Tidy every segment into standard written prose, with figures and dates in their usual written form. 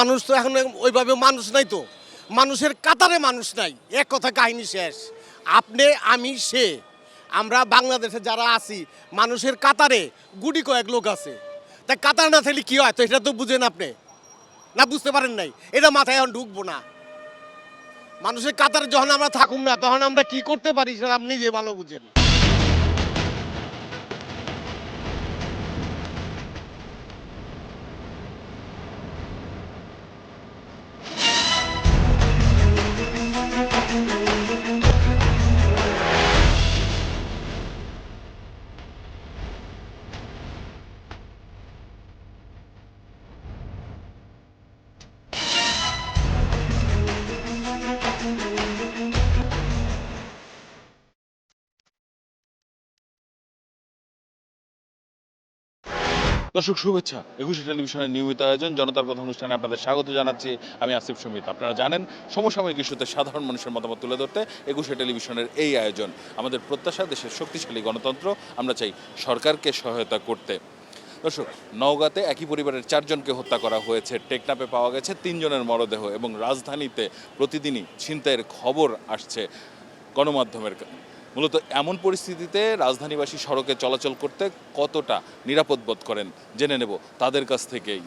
মানুষ তো এখন ওইভাবে মানুষ নাই, তো মানুষের কাতারে মানুষ নাই, এক কথা কাহিনী শেষ। আপনি আমি সে আমরা বাংলাদেশে যারা আছি মানুষের কাতারে গুটি কয়েক লোক আছে। তা কাতার না থাকলে কি হয়, তো এটা তো বুঝেন আপনি, না বুঝতে পারেন নাই? এটা মাথায় এখন ঢুকবো না। মানুষের কাতারে যখন আমরা থাকুম না, তখন আমরা কি করতে পারি সেটা আপনি যে ভালো বুঝেন। দর্শক শুভেচ্ছা, একুশে টেলিভিশনের নিয়মিত আয়োজন জনতার কথা অনুষ্ঠানে আপনাদের স্বাগত জানাচ্ছি। আমি আসিফ সুমিত। আপনারা জানেন সমসাময়িক ইস্যুতে সাধারণ মানুষের মতামত তুলে ধরতে একুশে টেলিভিশনের এই আয়োজন। আমাদের প্রত্যাশা দেশের শক্তিশালী গণতন্ত্র, আমরা চাই সরকারকে সহায়তা করতে। দর্শক, নওগাঁতে একই পরিবারের 4 জনকে হত্যা করা হয়েছে, টেকনাফে পাওয়া গেছে 3 জনের মরদেহ এবং রাজধানীতে প্রতিদিনই ছিনতাইয়ের খবর আসছে গণমাধ্যমের। মূলত এমন পরিস্থিতিতে রাজধানীবাসী সড়কে চলাচল করতে কতটা নিরাপদ বোধ করেন জেনে নেব তাদের কাছ থেকেই।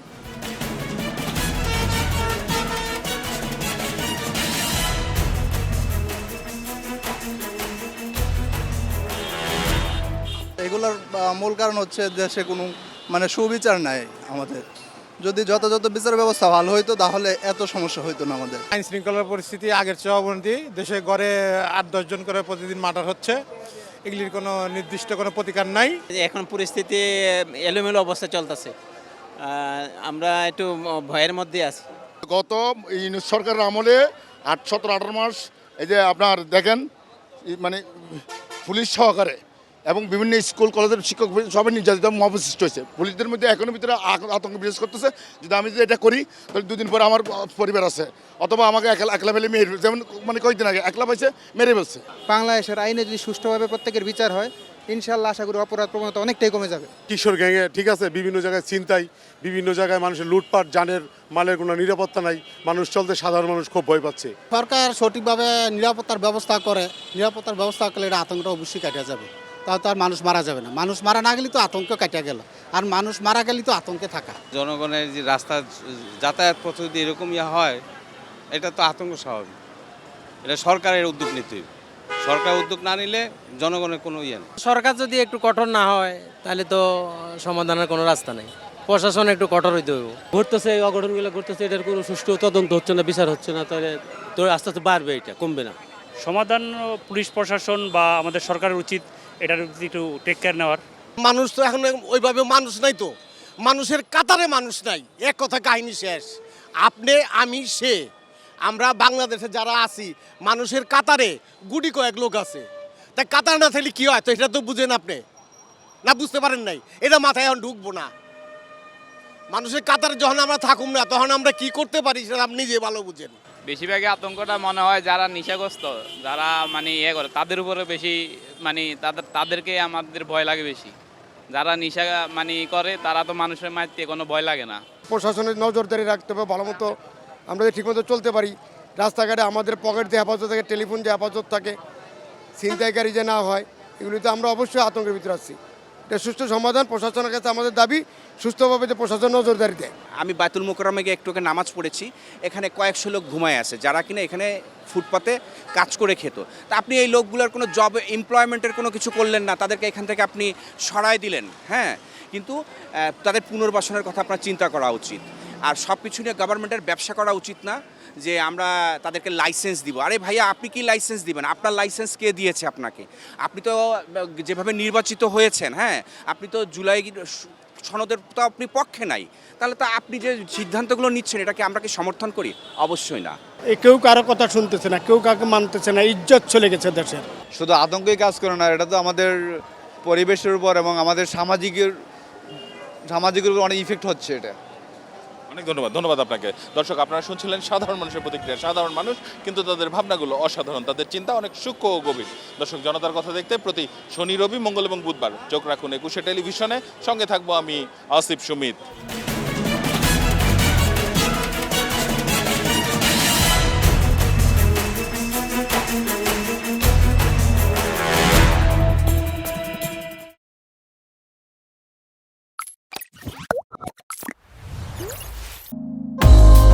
এগুলোর মূল কারণ হচ্ছে দেশে কোনো সুবিচার নাই। আমাদের যদি যথাযথ বিচার ব্যবস্থা ভালো হইতো তাহলে এত সমস্যা হইতো না আমাদের। আইন শৃঙ্খলার পরিস্থিতি আগের চেয়ে অবনতি। দেশে গড়ে 8-10 জন করে প্রতিদিন মার্ডার হচ্ছে। এগুলির কোনো নির্দিষ্ট কোনো প্রতিকার নাই। এখন পরিস্থিতি এলোমেলো অবস্থা চলতেছে, আমরা একটু ভয়ের মধ্যে আছি। গত সরকারের আমলে 17-18 মাস এই যে আপনার দেখেন পুলিশ সহকারে এবং বিভিন্ন স্কুল কলেজের শিক্ষক সবাই নির্যাতিত মব সৃষ্টি হয়েছে। পুলিশদের মধ্যে এখনো ভিতরে আতঙ্ক বিরাজ করতেছে, যদি আমি যদি এটা করি তাহলে 2 দিন পরে আমার পরিবার আছে, অথবা আমাকে একলা ফেলে মেরে, যেমন কয়েকদিন আগে একলা পাইছে মেরে ফেলছে। বাংলাদেশের আইনে যদি সুষ্ঠুভাবে প্রত্যেকের বিচার হয়, ইনশাল্লাহ আশা করি অপরাধ প্রবণতা অনেকটাই কমে যাবে। কিশোর গ্যাংয়ে ঠিক আছে, বিভিন্ন জায়গায় ছিনতাই, বিভিন্ন জায়গায় মানুষের লুটপাট, জানের মালের কোনো নিরাপত্তা নাই, মানুষ চলতে সাধারণ মানুষ খুব ভয় পাচ্ছে। সরকার সঠিকভাবে নিরাপত্তার ব্যবস্থা করে, নিরাপত্তার ব্যবস্থা করলে এটা আতঙ্কটা অবশ্যই কাটা যাবে। তাও তো আর মানুষ মারা যাবে না। মানুষ মারা না গেলে তো আতঙ্ক কাটা গেল, আর মানুষ মারা গেলে তো আতঙ্কে থাকা। জনগণের যে রাস্তা যাতায়াত পথ যদি এরকম হয়, এটা তো আতঙ্ক স্বাভাবিক। এটা সরকারের উদ্যোগ নিতে হবে। সরকার উদ্যোগ না নিলে জনগণের কোনো নেই। সরকার যদি একটু কঠোর না হয় তাহলে তো সমাধানের কোনো রাস্তা নেই। প্রশাসন একটু কঠোর হইতে হবে। ঘটতেছে এই অঘটনগুলো ঘটতেছে, এটার কোনো সুষ্ঠু তদন্ত হচ্ছে না, বিচার হচ্ছে না, তাহলে তো আস্তে আস্তে বাড়বে, এটা কমবে না। সমাধান পুলিশ প্রশাসন বা আমাদের সরকারের উচিত এটার একটু টেক কেয়ার নেওয়ার। মানুষ তো এখন ওইভাবে মানুষ নাই, তো মানুষের কাতারে মানুষ নাই, এক কথা কাহিনী শেষ। আপনি আমি সে আমরা বাংলাদেশে যারা আছি মানুষের কাতারে গুটি কয়েক লোক আছে। তা কাতার না থাকলে কি হয়, তো এটা তো বুঝেন আপনি, না বুঝতে পারেন নাই? এটা মাথায় এখন ঢুকবো না। মানুষের কাতারে যখন আমরা থাকুম না, তখন আমরা কি করতে পারি সেটা আপনি যে ভালো বুঝেন। বেশিরভাগই আতঙ্কটা মনে হয় যারা নেশাগ্রস্ত, যারা করে তাদের উপরে বেশি, তাদেরকে আমাদের ভয় লাগে বেশি। যারা নেশা করে তারা তো মানুষের মারতে কোনো ভয় লাগে না। প্রশাসনের নজরদারি রাখতে হবে ভালো মতো, আমরা যদি ঠিকমতো চলতে পারি, রাস্তাঘাটে আমাদের পকেট দিয়ে হেফাজত থাকে, টেলিফোন দিয়ে হেফাজত থাকে, ছিনতাইকারী যে না হয়, এগুলিতে আমরা অবশ্যই আতঙ্কের ভিতরে আছি। এটা সুষ্ঠু সমাধান প্রশাসনের কাছে আমাদের দাবি, সুস্থভাবে যে প্রশাসন নজরদারি দেয়। আমি বাইতুল মোকাররমে গিয়ে একটু নামাজ পড়েছি, এখানে কয়েকশো লোক ঘুমায় আছে যারা কিনা এখানে ফুটপাতে কাজ করে খেত। তা আপনি এই লোকগুলোর কোনো জব এমপ্লয়মেন্টের কোনো কিছু করলেন না, তাদেরকে এখান থেকে আপনি সরায় দিলেন, হ্যাঁ, কিন্তু তাদের পুনর্বাসনের কথা আপনার চিন্তা করা উচিত। আর সব কিছু নিয়ে গভর্নমেন্টের ব্যবসা করা উচিত না যে আমরা তাদেরকে লাইসেন্স দিব। আরে ভাইয়া, আপনি কি লাইসেন্স দিবেন? আপনার লাইসেন্স কে দিয়েছে আপনাকে? আপনি তো যেভাবে নির্বাচিত হয়েছেন, হ্যাঁ, আপনি তো জুলাই সনদের তো আপনি পক্ষে নাই, তাহলে তো আপনি যে সিদ্ধান্তগুলো নিচ্ছেন এটাকে আমরা কি সমর্থন করি? অবশ্যই না। কেউ কারো কথা শুনতেছে না, কেউ কাউকে মানতেছে না, ইজ্জত চলে গেছে দেশের। শুধু আতঙ্কই কাজ করে না, এটা তো আমাদের পরিবেশের উপর এবং আমাদের সামাজিকের উপর অনেক ইফেক্ট হচ্ছে। এটা অনেক ধন্যবাদ আপনাকে। দর্শক, আপনারা শুনছিলেন সাধারণ মানুষের প্রতিক্রিয়া। সাধারণ মানুষ, কিন্তু তাদের ভাবনাগুলো অসাধারণ, তাদের চিন্তা অনেক সূক্ষ্ম ও গভীর। দর্শক, জনতার কথা দেখতে প্রতি শনি, রবি, মঙ্গল এবং বুধবার চোখ রাখুন একুশে টেলিভিশনে। সঙ্গে থাকবো আমি আসিফ সুমিত।